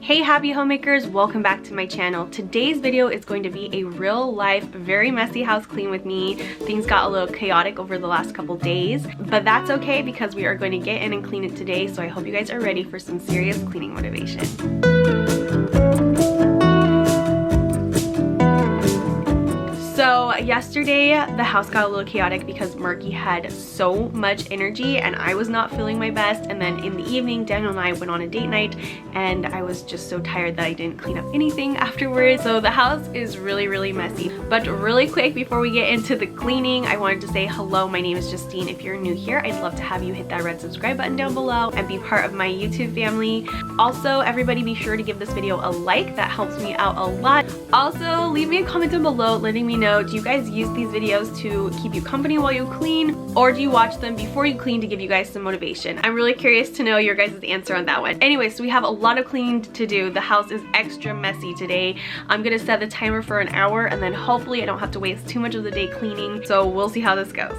Hey happy homemakers, welcome back to my channel. Today's video is going to be a real life, very messy house clean with me. Things got a little chaotic over the last couple days, but that's okay because we are going to get in and clean it today. So I hope you guys are ready for some serious cleaning motivation. So yesterday the house got a little chaotic because Marky had so much energy and I was not feeling my best, and then in the evening Daniel and I went on a date night and I was just so tired that I didn't clean up anything afterwards. So the house is really messy. But really quick before we get into the cleaning, I wanted to say hello, my name is Justine. If you're new here, I'd love to have you hit that red subscribe button down below and be part of my YouTube family. Also, everybody be sure to give this video a like, that helps me out a lot. Also, leave me a comment down below letting me know, do you guys use these videos to keep you company while you clean, or do you watch them before you clean to give you guys some motivation? I'm really curious to know your guys' answer on that one. Anyway, so we have a lot of cleaning to do. The house is extra messy today. I'm gonna set the timer for an hour and then hopefully I don't have to waste too much of the day cleaning. So we'll see how this goes.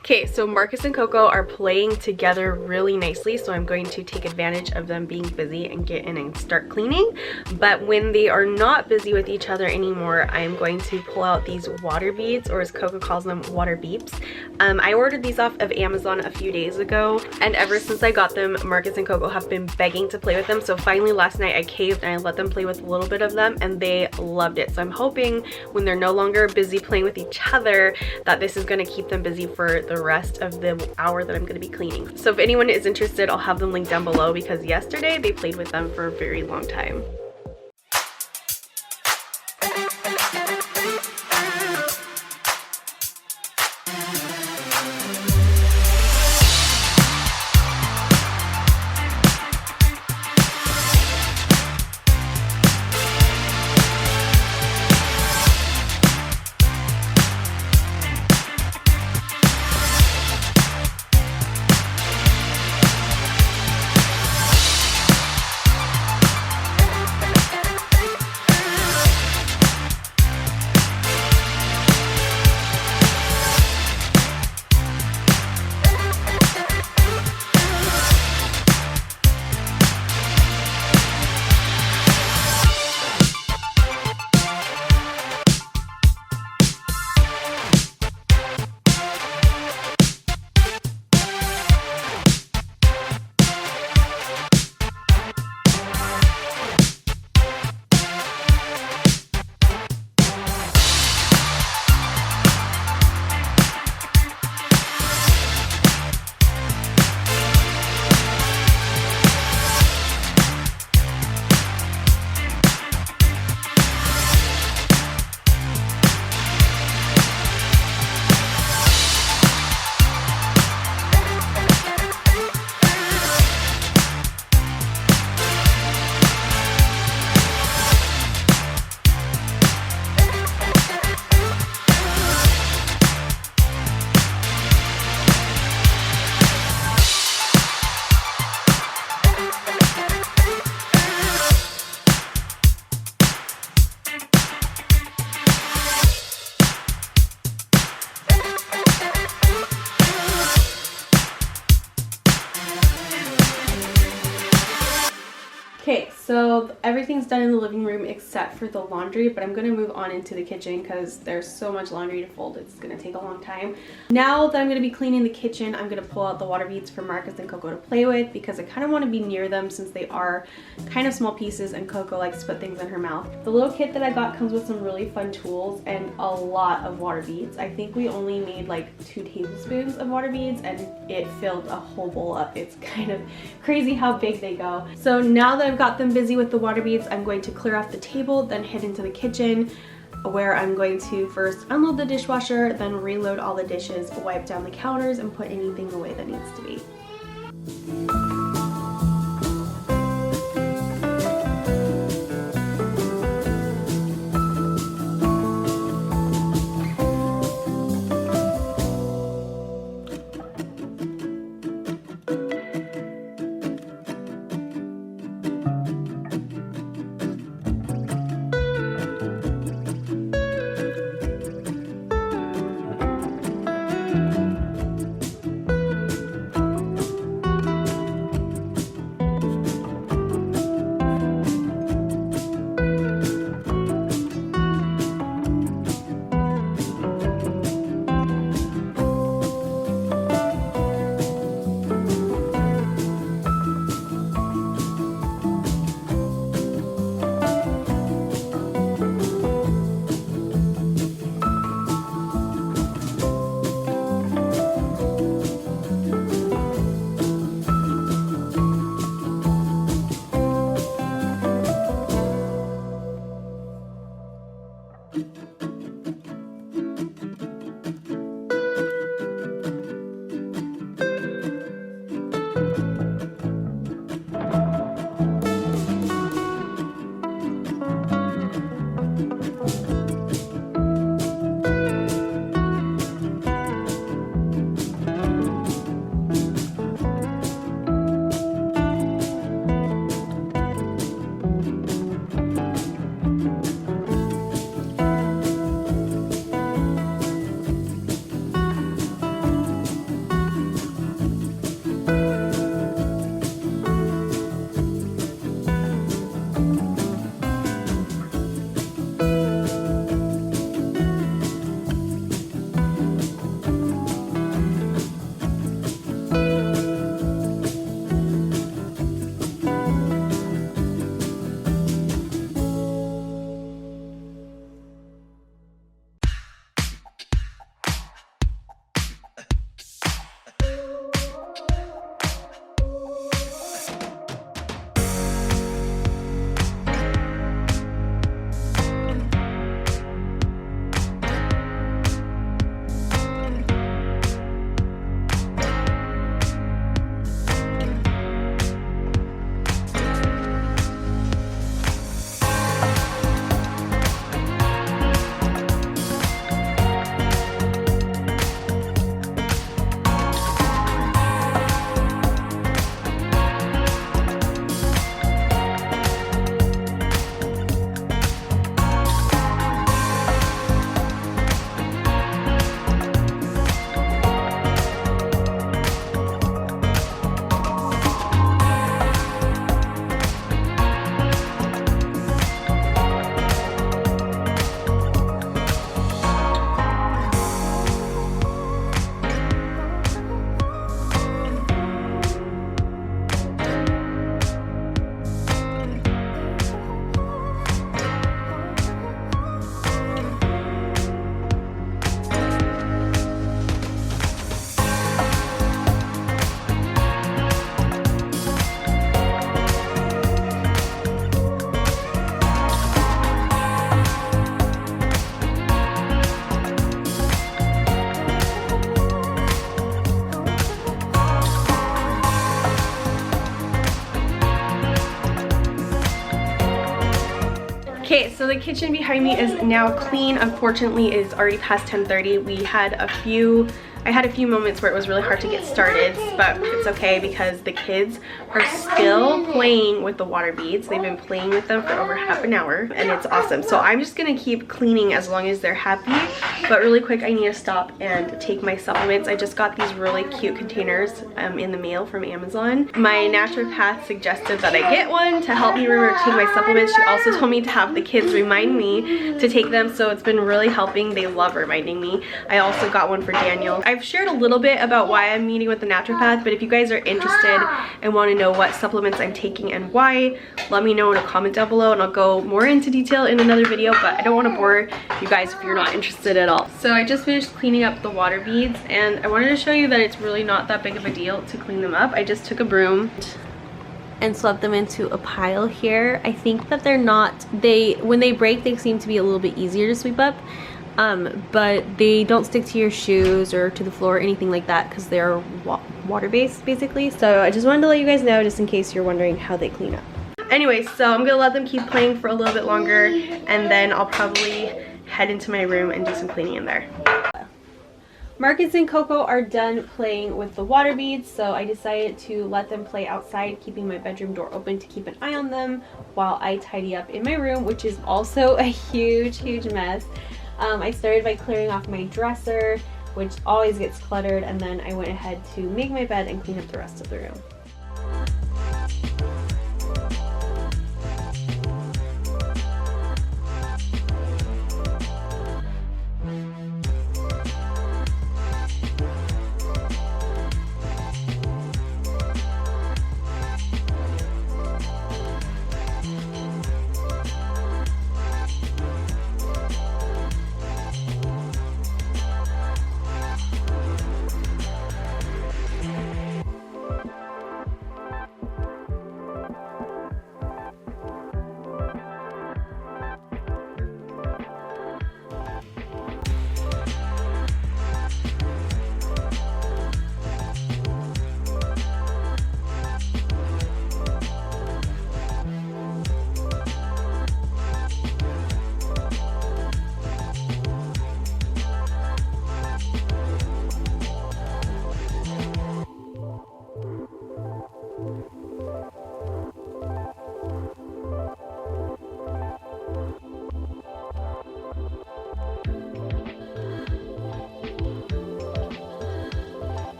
Okay, so Marcus and Coco are playing together really nicely, so I'm going to take advantage of them being busy and get in and start cleaning. But when they are not busy with each other anymore, I'm going to pull out these water beads, or as Coco calls them, water beeps. I ordered these off of Amazon a few days ago, and ever since I got them, Marcus and Coco have been begging to play with them. So finally last night I caved and I let them play with a little bit of them and they loved it. So I'm hoping when they're no longer busy playing with each other that this is going to keep them busy for the rest of the hour that I'm going to be cleaning. So if anyone is interested, I'll have them linked down below because yesterday they played with them for a very long time. Okay, so everything's done in the living room except for the laundry, but I'm going to move on into the kitchen because there's so much laundry to fold. It's going to take a long time. Now that I'm going to be cleaning the kitchen, I'm going to pull out the water beads for Marcus and Coco to play with because I kind of want to be near them since they are kind of small pieces and Coco likes to put things in her mouth. The little kit that I got comes with some really fun tools and a lot of water beads. I think we only made like 2 tablespoons of water beads and it filled a whole bowl up. It's kind of crazy how big they go. So now that I've got them busy with the water beads, I'm going to clear off the table, then head into the kitchen where I'm going to first unload the dishwasher, then reload all the dishes, wipe down the counters, and put anything away that needs to be. Okay, so the kitchen behind me is now clean. Unfortunately, it is already past 10:30. I had a few moments where it was really hard to get started, but it's okay because the kids are still playing with the water beads. They've been playing with them for over half an hour, and it's awesome. So I'm just gonna keep cleaning as long as they're happy. But really quick, I need to stop and take my supplements. I just got these really cute containers in the mail from Amazon. My naturopath suggested that I get one to help me remember to take my supplements. She also told me to have the kids remind me to take them, so it's been really helping. They love reminding me. I also got one for Daniel. I've shared a little bit about why I'm meeting with the naturopath, but if you guys are interested and want to know what supplements I'm taking and why, let me know in a comment down below and I'll go more into detail in another video, but I don't want to bore you guys if you're not interested at all. So I just finished cleaning up the water beads and I wanted to show you that it's really not that big of a deal to clean them up. I just took a broom and swept them into a pile here. I think that when they break, they seem to be a little bit easier to sweep up. But they don't stick to your shoes or to the floor or anything like that because they're water-based basically. So I just wanted to let you guys know just in case you're wondering how they clean up. Anyways, so I'm gonna let them keep playing for a little bit longer and then I'll probably head into my room and do some cleaning in there. Marcus and Coco are done playing with the water beads, so I decided to let them play outside, keeping my bedroom door open to keep an eye on them while I tidy up in my room, which is also a huge mess. I started by clearing off my dresser, which always gets cluttered, and then I went ahead to make my bed and clean up the rest of the room.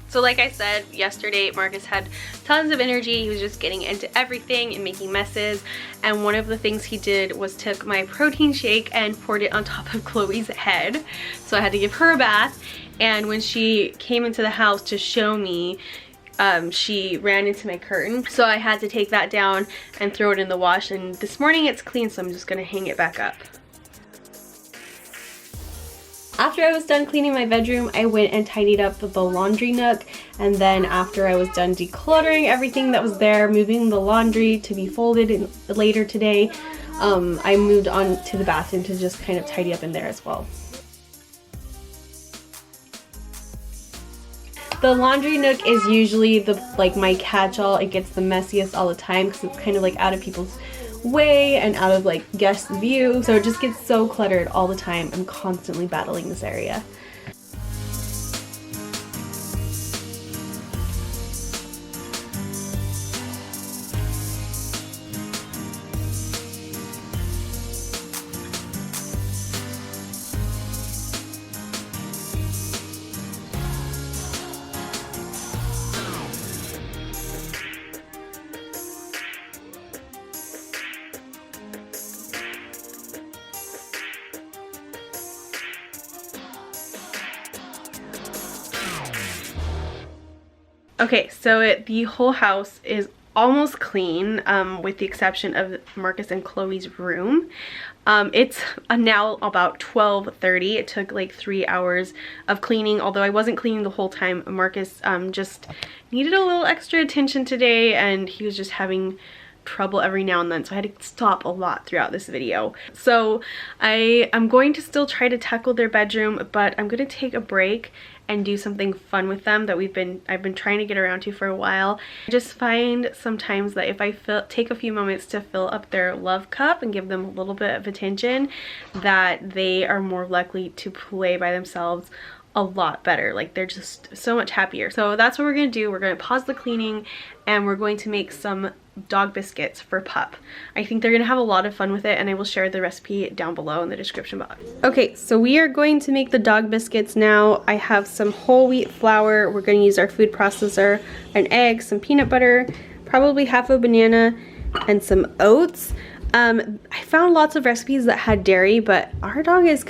So like I said yesterday, Marcus had tons of energy. He was just getting into everything and making messes. And one of the things he did was took my protein shake and poured it on top of Chloe's head. So I had to give her a bath. And when she came into the house to show me, she ran into my curtain. So I had to take that down and throw it in the wash. And this morning it's clean, so I'm just gonna hang it back up. After I was done cleaning my bedroom, I went and tidied up the laundry nook, and then after I was done decluttering everything that was there, moving the laundry to be folded later today, I moved on to the bathroom to just kind of tidy up in there as well. The laundry nook is usually my catch-all. It gets the messiest all the time because it's kind of like out of people's way and out of like guest view, so it just gets so cluttered all the time. I'm constantly battling this area. Okay, so the whole house is almost clean, with the exception of Marcus and Chloe's room. It's now about 12:30. It took like 3 hours of cleaning, although I wasn't cleaning the whole time. Marcus just needed a little extra attention today, and he was just having trouble every now and then, so I had to stop a lot throughout this video. So I'm going to still try to tackle their bedroom, but I'm going to take a break and do something fun with them that I've been trying to get around to for a while. I just find sometimes that if I take a few moments to fill up their love cup and give them a little bit of attention, that they are more likely to play by themselves a lot better. Like, they're just so much happier. So that's what we're gonna do. We're gonna pause the cleaning and we're going to make some dog biscuits for Pup. I think they're gonna have a lot of fun with it, and I will share the recipe down below in the description box. Okay, so we are going to make the dog biscuits now. I have some whole wheat flour. We're gonna use our food processor, an egg, some peanut butter, probably half a banana, and some oats. I found lots of recipes that had dairy, but our dog is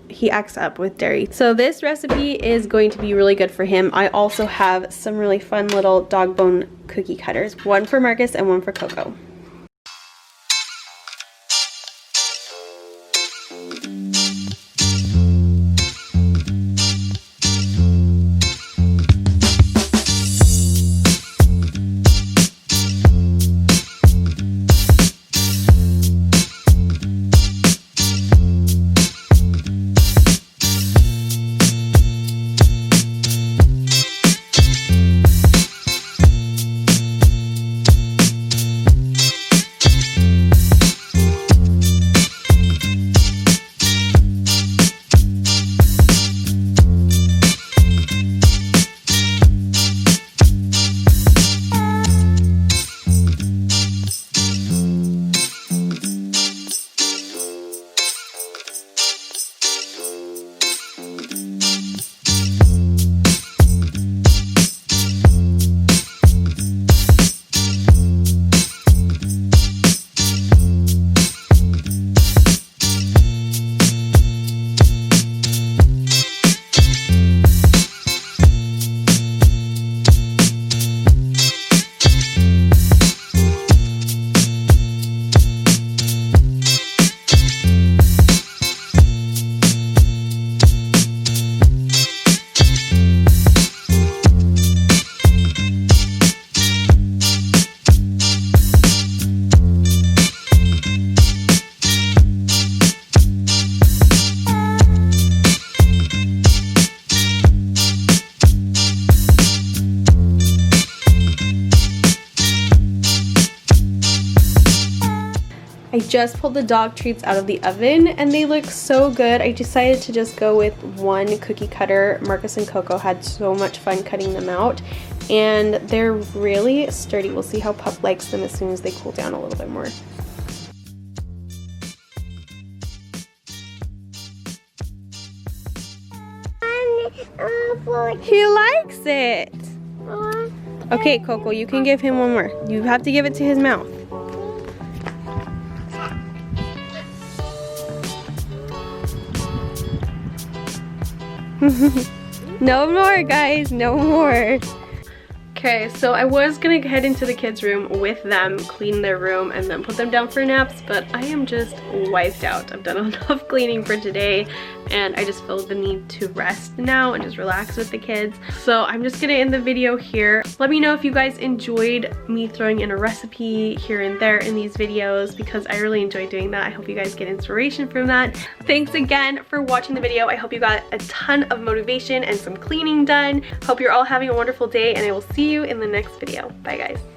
he acts up with dairy. So this recipe is going to be really good for him. I also have some really fun little dog bone cookie cutters, one for Marcus and one for Coco. I just pulled the dog treats out of the oven and they look so good. I decided to just go with one cookie cutter. Marcus and Coco had so much fun cutting them out, and they're really sturdy. We'll see how Pup likes them as soon as they cool down a little bit more. He likes it. Okay, Coco, you can give him one more. You have to give it to his mouth. No more, guys, no more. Okay, so I was gonna head into the kids' room with them, clean their room, and then put them down for naps, but I am just wiped out. I've done enough cleaning for today, and I just feel the need to rest now and just relax with the kids. So I'm just gonna end the video here. Let me know if you guys enjoyed me throwing in a recipe here and there in these videos, because I really enjoy doing that. I hope you guys get inspiration from that. Thanks again for watching the video. I hope you got a ton of motivation and some cleaning done. Hope you're all having a wonderful day, and I will see you in the next video. Bye guys.